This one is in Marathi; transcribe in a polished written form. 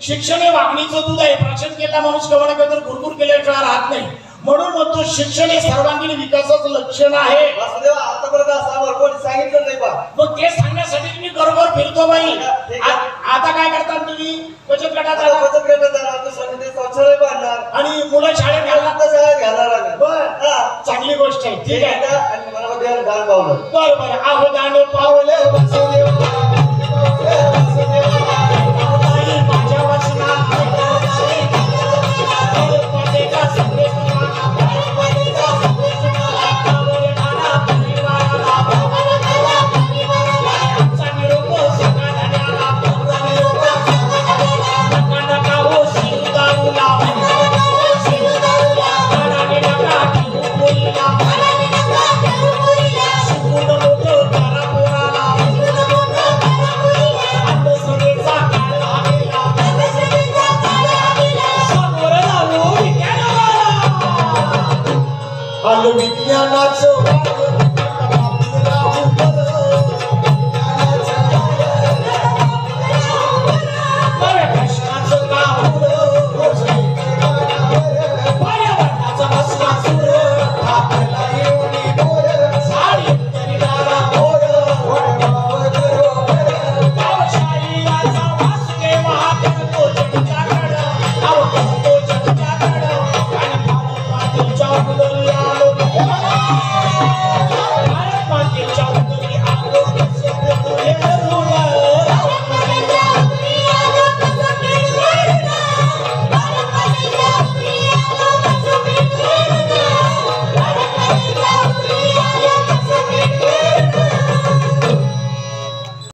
शिक्षण हे वागणीचं दूध आहे. प्राशन केला माणूस कवडा तर गुरगुर केल्याशिवाय राहत नाही. म्हणून म्हणतो शिक्षण हे सर्वांगीण विकासाचं लक्षण आहे. वासुदेव आतापर्यंत असं कोणी सांगितलं नाही बा. मग ते सांगण्यासाठी मी घरोघर फिरतो बाई. आता काय करता तुम्ही? बचत गटाचा शौचालय बांधणार आणि मुलं शाळेत घालणार. बर, चांगली गोष्ट आहे. ठीक आहे. आणि मला दान पावलं. बरं बरं. आहो दान पावले वासुदेव माझ्या वचनात विज्ञानाचं प्रश्नाचं काम पर्यावरणाचा रे